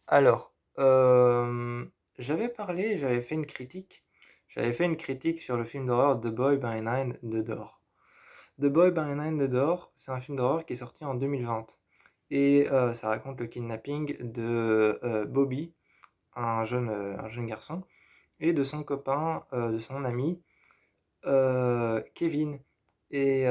Alors, j'avais fait une critique. J'avais fait une critique sur le film d'horreur The Boy Behind the Door. The Boy Behind the Door, c'est un film d'horreur qui est sorti en 2020 et ça raconte le kidnapping de, Bobby, un jeune garçon et de son copain, de son ami, Kevin. Et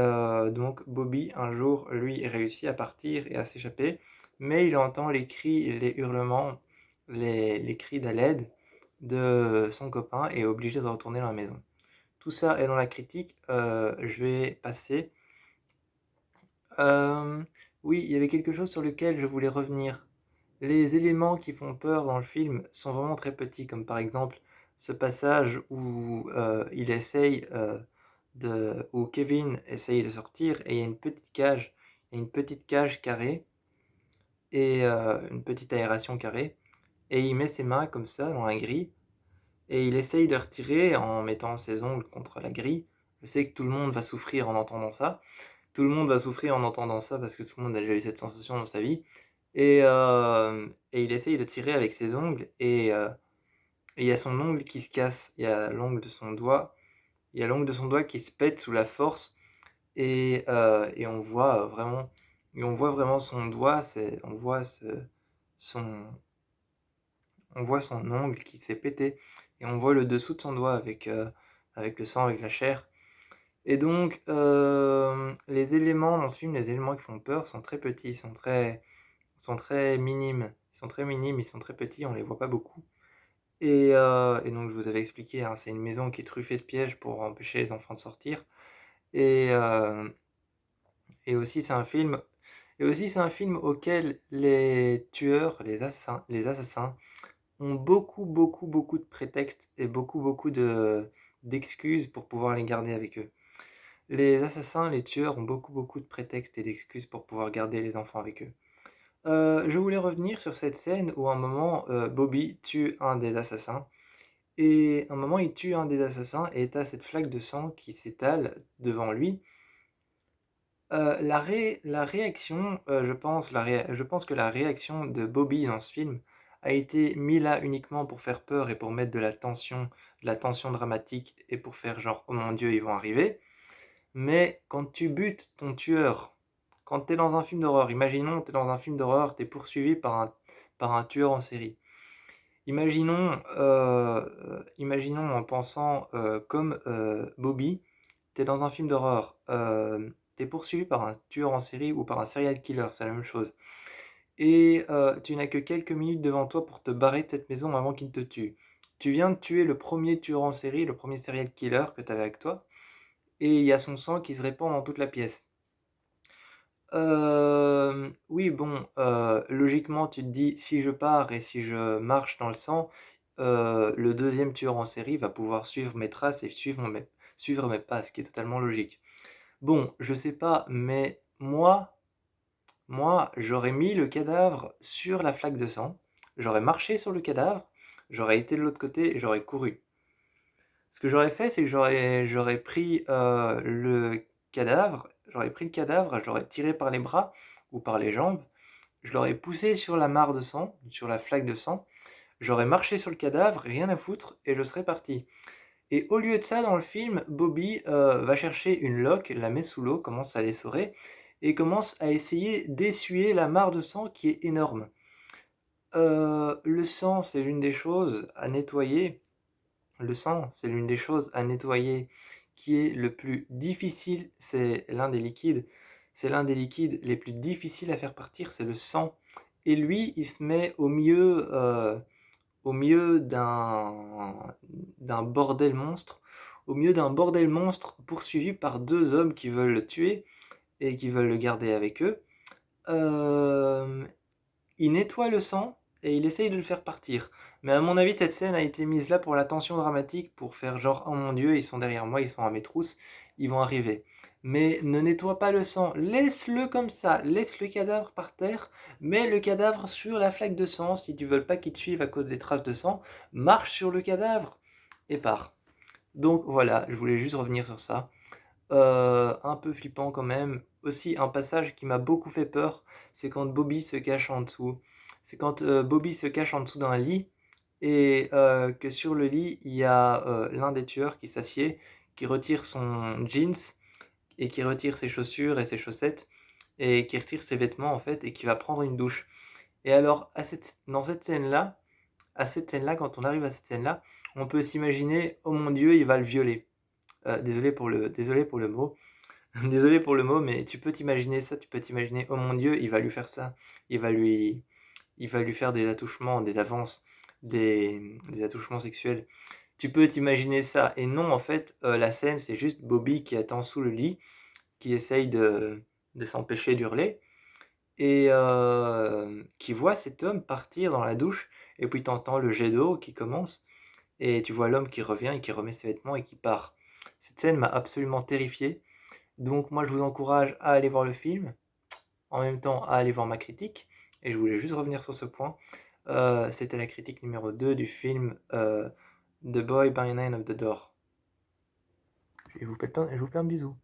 donc Bobby, un jour, lui, réussit à partir et à s'échapper, mais il entend les cris, les hurlements, les cris à l'aide de son copain et est obligé de retourner dans la maison. Tout ça est dans la critique, je vais passer. Hem, oui, il y avait quelque chose sur lequel je voulais revenir. Les éléments qui font peur dans le film sont vraiment très petits, comme par exemple ce passage où, où Kevin essaye de sortir et il y a une petite cage carrée et une petite aération carrée et il met ses mains comme ça dans la grille et il essaye de retirer en mettant ses ongles contre la grille. Je sais que tout le monde va souffrir en entendant ça. Tout le monde va souffrir en entendant ça parce que tout le monde a déjà eu cette sensation dans sa vie. Et il essaye de tirer avec ses ongles et il y a son ongle qui se casse. Il y a l'ongle de son doigt. Il y a l'ongle de son doigt qui se pète sous la force et on voit vraiment son doigt. Son, on voit son ongle qui s'est pété et on voit le dessous de son doigt avec le sang, avec la chair. Et donc, les éléments dans ce film, les éléments qui font peur sont très petits, sont très minimes. Ils sont très minimes, ils sont très petits, on les voit pas beaucoup. Et donc je vous avais expliqué, hein, c'est une maison qui est truffée de pièges pour empêcher les enfants de sortir. Et, euh, et aussi c'est un film, et aussi c'est un film auquel les tueurs, les assassins ont beaucoup de prétextes et beaucoup d'excuses pour pouvoir les garder avec eux. Les assassins, les tueurs ont beaucoup de prétextes et d'excuses pour pouvoir garder les enfants avec eux. Je voulais revenir sur cette scène où à un moment, Bobby tue un des assassins. Et à un moment, il tue un des assassins et tu cette flaque de sang qui s'étale devant lui. La réaction, je pense que la réaction de Bobby dans ce film a été mise là uniquement pour faire peur et pour mettre de la tension dramatique et pour faire genre oh mon Dieu, ils vont arriver. Mais quand tu butes ton tueur, quand t'es dans un film d'horreur, imaginons t'es dans un film d'horreur, t'es poursuivi par un tueur en série. Imaginons en pensant comme Bobby, t'es dans un film d'horreur, t'es poursuivi par un tueur en série ou par un serial killer, c'est la même chose. Et tu n'as que quelques minutes devant toi pour te barrer de cette maison avant qu'il ne te tue. Tu viens de tuer le premier tueur en série, le premier serial killer que t'avais avec toi, et il y a son sang qui se répand dans toute la pièce. Oui, bon, logiquement, tu te dis, si je pars et si je marche dans le sang, le deuxième tueur en série va pouvoir suivre mes traces et suivre mes pas, ce qui est totalement logique. Bon, je sais pas, mais moi, j'aurais mis le cadavre sur la flaque de sang, j'aurais marché sur le cadavre, j'aurais été de l'autre côté et j'aurais couru. Ce que j'aurais fait, c'est que j'aurais pris j'aurais pris le cadavre, je l'aurais tiré par les bras ou par les jambes, je l'aurais poussé sur la mare de sang, sur la flaque de sang, j'aurais marché sur le cadavre, rien à foutre, et je serais parti. Et au lieu de ça, dans le film, Bobby va chercher une loque, la met sous l'eau, commence à l'essorer, et commence à essayer d'essuyer la mare de sang qui est énorme. Le sang, c'est l'une des choses à nettoyer. Le sang, c'est l'une des choses à nettoyer qui est le plus difficile, c'est l'un des liquides les plus difficiles à faire partir, c'est le sang. Et lui, il se met au milieu d'un bordel monstre, au milieu d'un bordel monstre poursuivi par deux hommes qui veulent le tuer et qui veulent le garder avec eux. Euh, il nettoie le sang et il essaye de le faire partir. Mais à mon avis, cette scène a été mise là pour la tension dramatique, pour faire genre oh mon Dieu, ils sont derrière moi, ils sont à mes trousses, ils vont arriver. Mais ne nettoie pas le sang, laisse-le comme ça, laisse le cadavre par terre, mets le cadavre sur la flaque de sang, si tu veux pas qu'il te suive à cause des traces de sang, marche sur le cadavre et pars. Donc voilà, je voulais juste revenir sur ça. Un peu flippant quand même. Aussi, un passage qui m'a beaucoup fait peur, c'est quand Bobby se cache en dessous. C'est quand Bobby se cache en dessous d'un lit et que sur le lit, il y a l'un des tueurs qui s'assied, qui retire son jeans et qui retire ses chaussures et ses chaussettes et qui retire ses vêtements en fait et qui va prendre une douche. Et alors dans cette scène-là, quand on arrive à cette scène-là, on peut s'imaginer: «Oh mon Dieu, il va le violer». Désolé pour le mot, désolé pour le mot, mais tu peux t'imaginer ça, tu peux t'imaginer: «Oh mon Dieu, il va lui faire ça, il va lui il va lui faire des attouchements, des avances, des attouchements sexuels». Tu peux t'imaginer ça et non, en fait, la scène, c'est juste Bobby qui attend sous le lit, qui essaye de s'empêcher d'hurler et qui voit cet homme partir dans la douche et puis tu entends le jet d'eau qui commence et tu vois l'homme qui revient et qui remet ses vêtements et qui part. Cette scène m'a absolument terrifié, donc moi je vous encourage à aller voir le film, en même temps à aller voir ma critique et je voulais juste revenir sur ce point. C'était la critique numéro 2 du film, The Boy by the Name of the Door. Je vous fais plein de bisous.